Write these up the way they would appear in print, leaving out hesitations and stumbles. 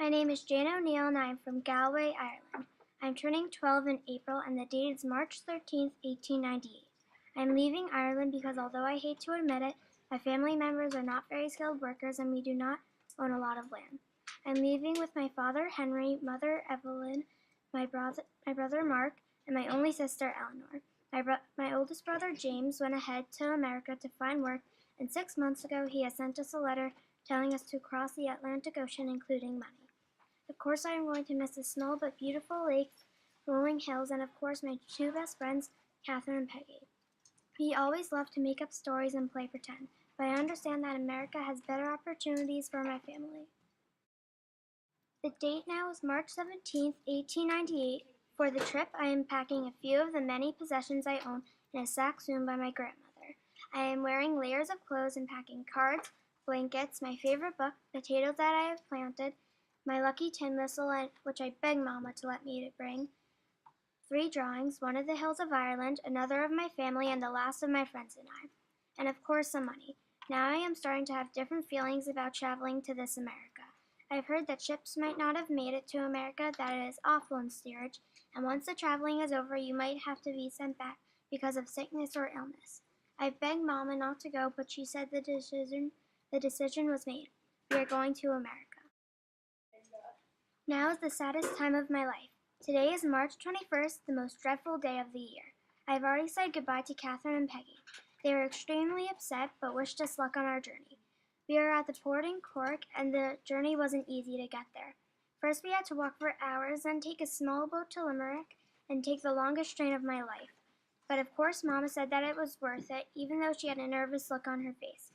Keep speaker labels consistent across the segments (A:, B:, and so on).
A: My name is Jane O'Neill and I am from Galway, Ireland. I am turning 12 in April and the date is March 13th, 1898. I am leaving Ireland because although I hate to admit it, my family members are not very skilled workers and we do not own a lot of land. I am leaving with my father Henry, mother Evelyn, my brother Mark, and my only sister Eleanor. My oldest brother James went ahead to America to find work, and 6 months ago he has sent us a letter telling us to cross the Atlantic Ocean, including money. Of course, I am going to miss the small but beautiful lakes, rolling hills, and of course my two best friends, Catherine and Peggy. We always love to make up stories and play pretend, but I understand that America has better opportunities for my family. The date now is March 17th, 1898. For the trip, I am packing a few of the many possessions I own in a sack sewn by my grandmother. I am wearing layers of clothes and packing cards, blankets, my favorite book, potatoes that I have planted, my lucky tin whistle, which I begged Mama to let me bring, 3 drawings, one of the hills of Ireland, another of my family, and the last of my friends and I. And of course, some money. Now I am starting to have different feelings about traveling to this America. I've heard that ships might not have made it to America, that it is awful in steerage, and once the traveling is over, you might have to be sent back because of sickness or illness. I've begged Mama not to go, but she said the decision was made. We are going to America. Now is the saddest time of my life. Today is March 21st, the most dreadful day of the year. I have already said goodbye to Catherine and Peggy. They were extremely upset, but wished us luck on our journey. We are at the port in Cork, and the journey wasn't easy to get there. First we had to walk for hours, then take a small boat to Limerick, and take the longest train of my life. But of course Mama said that it was worth it, even though she had a nervous look on her face.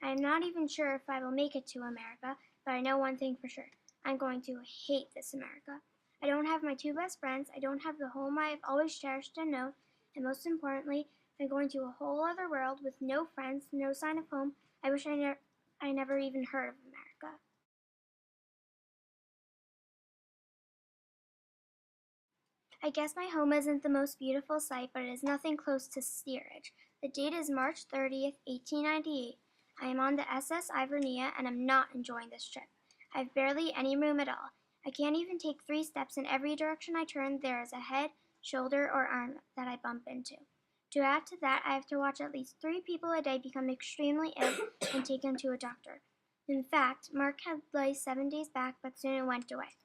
A: I am not even sure if I will make it to America, but I know one thing for sure. I'm going to hate this America. I don't have my two best friends, I don't have the home I have always cherished and known, and most importantly, I'm going to a whole other world with no friends, no sign of home. I wish I never even heard of America. I guess my home isn't the most beautiful sight, but it is nothing close to steerage. The date is March 30th, 1898. I am on the SS Ivernia and I'm not enjoying this trip. I have barely any room at all. I can't even take 3 steps in every direction I turn. There is a head, shoulder, or arm that I bump into. To add to that, I have to watch at least 3 people a day become extremely ill and taken to a doctor. In fact, Mark had lice 7 days back, but soon it went away.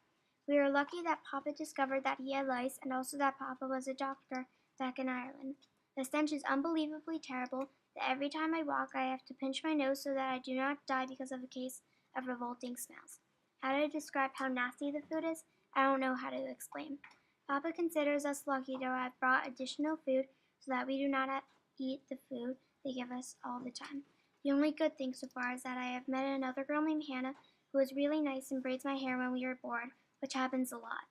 A: We were lucky that Papa discovered that he had lice and also that Papa was a doctor back in Ireland. The stench is unbelievably terrible that every time I walk I have to pinch my nose so that I do not die because of a case of revolting smells. How to describe how nasty the food is? I don't know how to explain. Papa considers us lucky to have brought additional food so that we do not eat the food they give us all the time. The only good thing so far is that I have met another girl named Hannah who is really nice and braids my hair when we are bored, which happens a lot.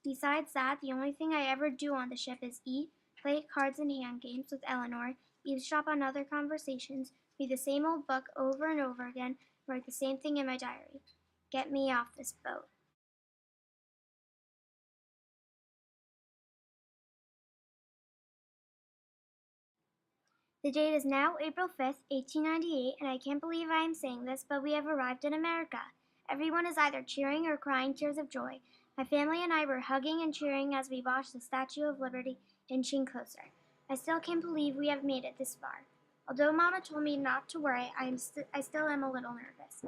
A: Besides that, the only thing I ever do on the ship is eat, play cards and hand games with Eleanor, eavesdrop on other conversations, read the same old book over and over again, write the same thing in my diary. Get me off this boat. The date is now April 5th, 1898, and I can't believe I am saying this, but we have arrived in America. Everyone is either cheering or crying tears of joy. My family and I were hugging and cheering as we watched the Statue of Liberty inching closer. I still can't believe we have made it this far. Although Mama told me not to worry, I still am a little nervous.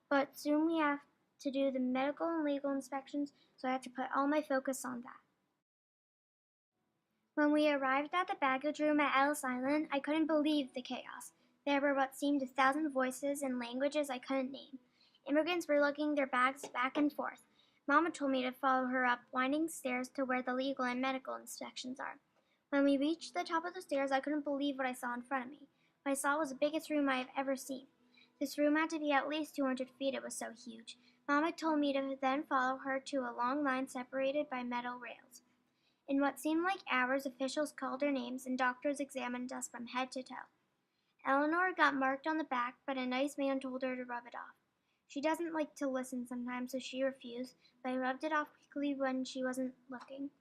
A: But soon we have to do the medical and legal inspections, so I have to put all my focus on that. When we arrived at the baggage room at Ellis Island, I couldn't believe the chaos. There were what seemed 1,000 voices in languages I couldn't name. Immigrants were lugging their bags back and forth. Mama told me to follow her up winding stairs to where the legal and medical inspections are. When we reached the top of the stairs, I couldn't believe what I saw in front of me. What I saw was the biggest room I have ever seen. This room had to be at least 200 feet, it was so huge. Mama told me to then follow her to a long line separated by metal rails. In what seemed like hours, officials called our names and doctors examined us from head to toe. Eleanor got marked on the back, but a nice man told her to rub it off. She doesn't like to listen sometimes, so she refused, but I rubbed it off quickly when she wasn't looking.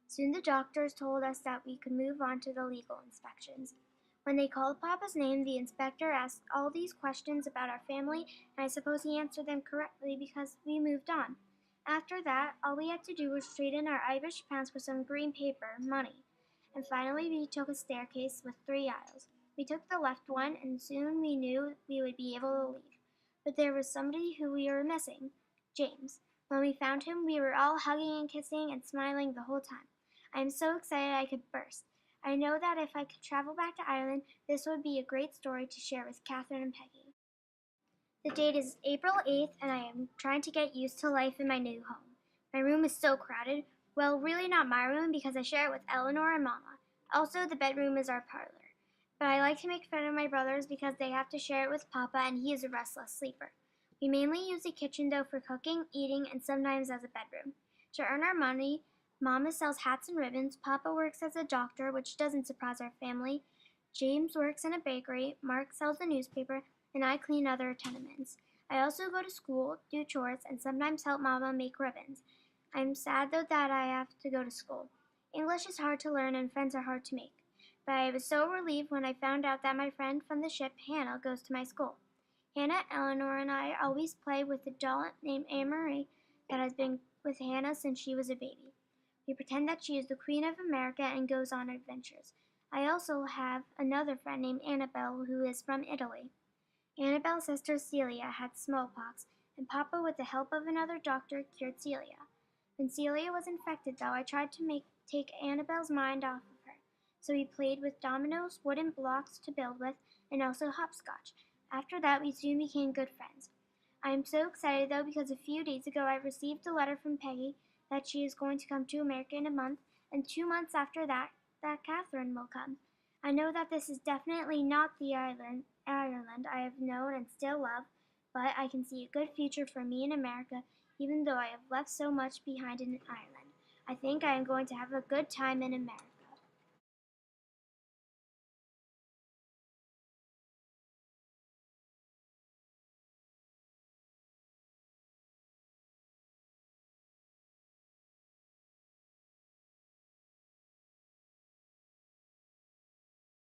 A: Soon the doctors told us that we could move on to the legal inspections. When they called Papa's name, the inspector asked all these questions about our family, and I suppose he answered them correctly because we moved on. After that, all we had to do was trade in our Irish pounds for some green paper, money. And finally, we took a staircase with 3 aisles. We took the left one, and soon we knew we would be able to leave. But there was somebody who we were missing, James. When we found him, we were all hugging and kissing and smiling the whole time. I am so excited I could burst. I know that if I could travel back to Ireland, this would be a great story to share with Catherine and Peggy. The date is April 8th, and I am trying to get used to life in my new home. My room is so crowded. Well, really not my room because I share it with Eleanor and Mama. Also, the bedroom is our parlor. But I like to make fun of my brothers because they have to share it with Papa, and he is a restless sleeper. We mainly use the kitchen though for cooking, eating, and sometimes as a bedroom. To earn our money, Mama sells hats and ribbons, Papa works as a doctor, which doesn't surprise our family. James works in a bakery, Mark sells the newspaper, and I clean other tenements. I also go to school, do chores, and sometimes help Mama make ribbons. I'm sad though that I have to go to school. English is hard to learn and friends are hard to make. But I was so relieved when I found out that my friend from the ship, Hannah, goes to my school. Hannah, Eleanor, and I always play with a doll named Anne-Marie that has been with Hannah since she was a baby. We pretend that she is the Queen of America and goes on adventures. I also have another friend named Annabelle who is from Italy. Annabelle's sister Celia had smallpox, and Papa, with the help of another doctor, cured Celia. When Celia was infected, though, I tried to take Annabelle's mind off of her. So we played with dominoes, wooden blocks to build with, and also hopscotch. After that, we soon became good friends. I am so excited, though, because a few days ago I received a letter from Peggy that she is going to come to America in a month, and 2 months after that Catherine will come. I know that this is definitely not the Ireland I have known and still love, but I can see a good future for me in America, even though I have left so much behind in Ireland. I think I am going to have a good time in America.